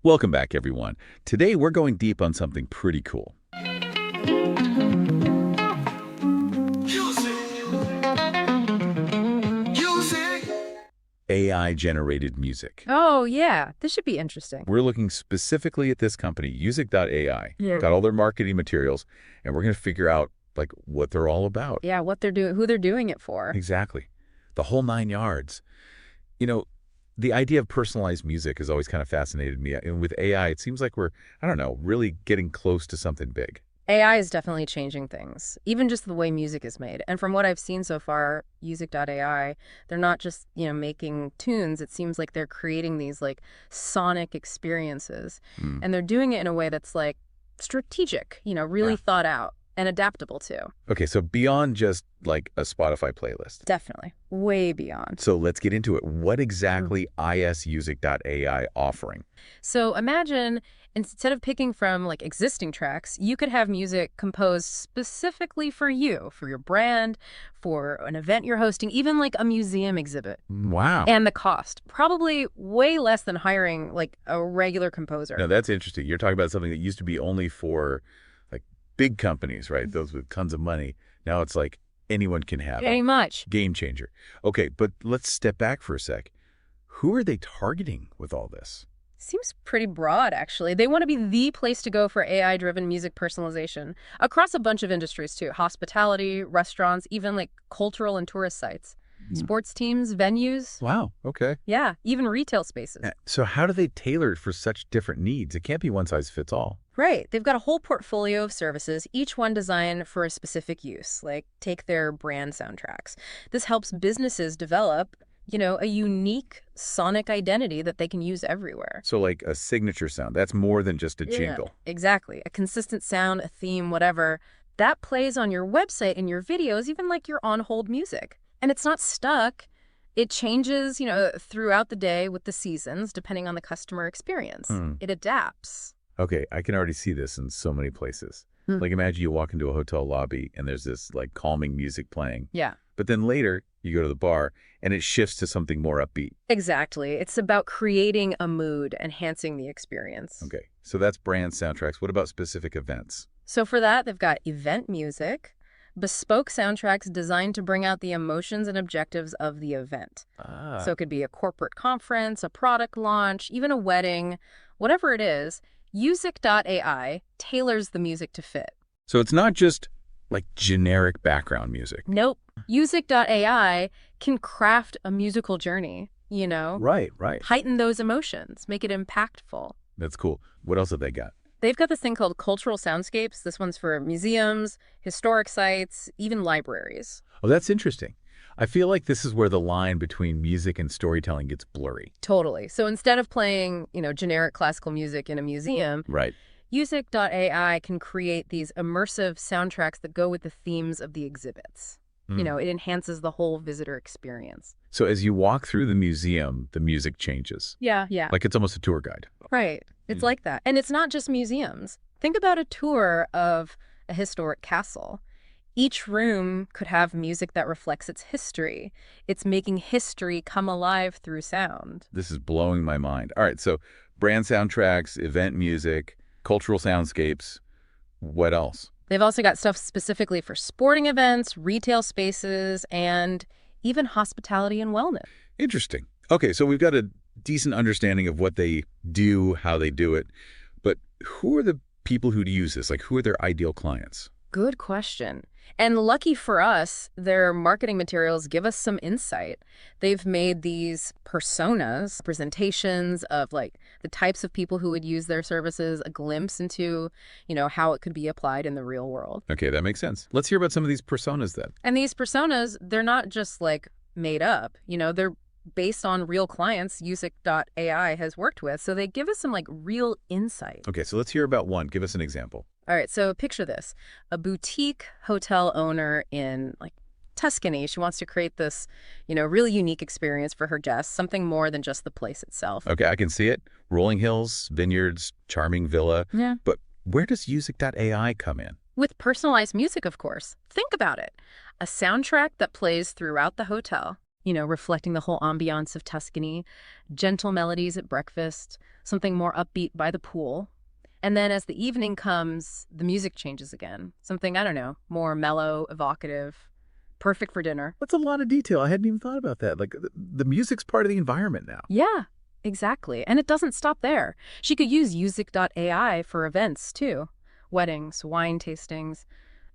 Welcome back, everyone. Today, we're going deep on something pretty cool. AI-generated music. Oh, yeah. This should be interesting. We're looking specifically at this company, Yousic.ai. Yeah. Got all their marketing materials, and we're going to figure out, what they're all about. Yeah, what they're doing, who they're doing it for. Exactly. The whole 9 yards. You know, the idea of personalized music has always kind of fascinated me. And with AI, it seems like we're, I don't know, really getting close to something big. AI is definitely changing things, even just the way music is made. And from what I've seen so far, Yousic.ai, they're not just, making tunes. It seems like they're creating these sonic experiences. And they're doing it in a way that's strategic, really thought out and adaptable too. Okay, so beyond just a Spotify playlist. Definitely. Way beyond. So let's get into it. What exactly is Yousic.ai offering? So imagine instead of picking from existing tracks, you could have music composed specifically for you, for your brand, for an event you're hosting, even a museum exhibit. Wow. And the cost, probably way less than hiring a regular composer. No, that's interesting. You're talking about something that used to be only for big companies, right? Those with tons of money. Now it's anyone can have it. Pretty much. Game changer. Okay, but let's step back for a sec. Who are they targeting with all this? Seems pretty broad, actually. They want to be the place to go for AI-driven music personalization across a bunch of industries, too. Hospitality, restaurants, even cultural and tourist sites. Sports teams, venues. Wow, okay. Yeah, even retail spaces. So how do they tailor it for such different needs? It can't be one size fits all. Right. They've got a whole portfolio of services, each one designed for a specific use, take their brand soundtracks. This helps businesses develop a unique sonic identity that they can use everywhere. So a signature sound, that's more than just a jingle. Yeah, exactly. A consistent sound, a theme, whatever, that plays on your website and your videos, even your on-hold music. And it's not stuck. It changes, throughout the day with the seasons, depending on the customer experience. It adapts. Okay, I can already see this in so many places. Imagine you walk into a hotel lobby and there's this calming music playing. Yeah. But then later you go to the bar and it shifts to something more upbeat. Exactly. It's about creating a mood, enhancing the experience. Okay, so that's brand soundtracks. What about specific events? So for that, they've got event music, bespoke soundtracks designed to bring out the emotions and objectives of the event. So it could be a corporate conference, a product launch, even a wedding, whatever it is. Yousic.ai tailors the music to fit. So it's not just generic background music. Nope. Yousic.ai can craft a musical journey, Right. heighten those emotions, make it impactful. That's cool. What else have they got? They've got this thing called cultural soundscapes. This one's for museums, historic sites, even libraries. Oh, that's interesting. I feel like this is where the line between music and storytelling gets blurry. Totally. So instead of playing, generic classical music in a museum, Right. Yousic.ai can create these immersive soundtracks that go with the themes of the exhibits. It enhances the whole visitor experience. So as you walk through the museum, the music changes. Yeah. It's almost a tour guide. Right. It's like that. And it's not just museums. Think about a tour of a historic castle. Each room could have music that reflects its history. It's making history come alive through sound. This is blowing my mind. All right, so brand soundtracks, event music, cultural soundscapes. What else? They've also got stuff specifically for sporting events, retail spaces, and even hospitality and wellness. Interesting. Okay, so we've got a decent understanding of what they do, how they do it. But who are the people who use this? Who are their ideal clients? Good question. And lucky for us, their marketing materials give us some insight. They've made these personas, presentations of the types of people who would use their services, a glimpse into, how it could be applied in the real world. Okay, that makes sense. Let's hear about some of these personas then. And these personas, they're not just made up, they're based on real clients Yousic.ai has worked with. So they give us some real insight. Okay, so let's hear about one. Give us an example. All right, so picture this. A boutique hotel owner in Tuscany. She wants to create this, really unique experience for her guests, something more than just the place itself. Okay, I can see it. Rolling hills, vineyards, charming villa. Yeah. But where does Yousic.ai come in? With personalized music, of course. Think about it. A soundtrack that plays throughout the hotel. reflecting the whole ambiance of Tuscany, gentle melodies at breakfast, something more upbeat by the pool. And then as the evening comes, the music changes again. Something, I don't know, more mellow, evocative, perfect for dinner. That's a lot of detail. I hadn't even thought about that. Like, the music's part of the environment now. Yeah, exactly. And it doesn't stop there. She could use Yousic.ai for events, too. Weddings, wine tastings.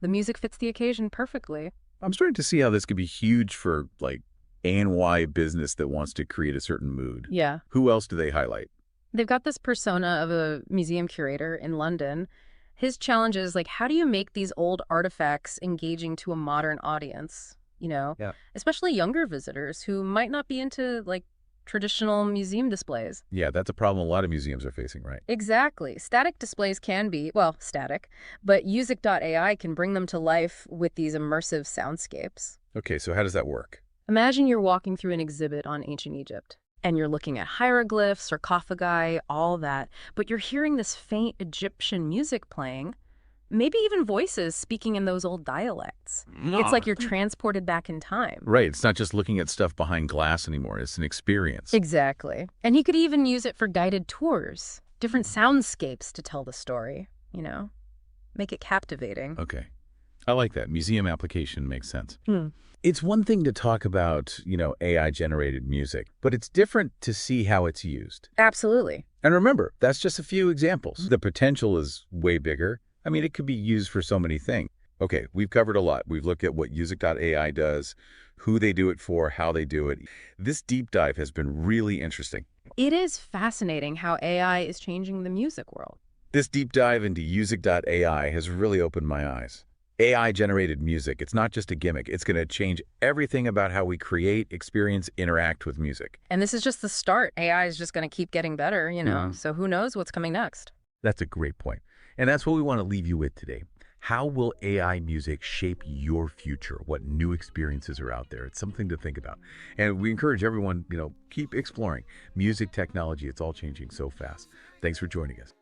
The music fits the occasion perfectly. I'm starting to see how this could be huge for, like, A&Y business that wants to create a certain mood. Yeah. Who else do they highlight? They've got this persona of a museum curator in London. His challenge is, like, how do you make these old artifacts engaging to a modern audience, Yeah. especially younger visitors who might not be into, like, traditional museum displays. Yeah, that's a problem a lot of museums are facing, right? Exactly. Static displays can be, well, static, but Yousic.ai can bring them to life with these immersive soundscapes. Okay, so how does that work? Imagine you're walking through an exhibit on ancient Egypt, and you're looking at hieroglyphs, sarcophagi, all that, but you're hearing this faint Egyptian music playing, maybe even voices speaking in those old dialects. It's like you're transported back in time. Right, it's not just looking at stuff behind glass anymore. It's an experience. Exactly. And he could even use it for guided tours, different soundscapes to tell the story, make it captivating. Okay. I like that. Museum application makes sense. Hmm. It's one thing to talk about, AI-generated music, but it's different to see how it's used. Absolutely. And remember, that's just a few examples. The potential is way bigger. I mean, it could be used for so many things. Okay, we've covered a lot. We've looked at what Yousic.ai does, who they do it for, how they do it. This deep dive has been really interesting. It is fascinating how AI is changing the music world. This deep dive into Yousic.ai has really opened my eyes. AI-generated music, it's not just a gimmick. It's going to change everything about how we create, experience, interact with music. And this is just the start. AI is just going to keep getting better, so who knows what's coming next. That's a great point. And that's what we want to leave you with today. How will AI music shape your future? What new experiences are out there? It's something to think about. And we encourage everyone, keep exploring. Music, technology, it's all changing so fast. Thanks for joining us.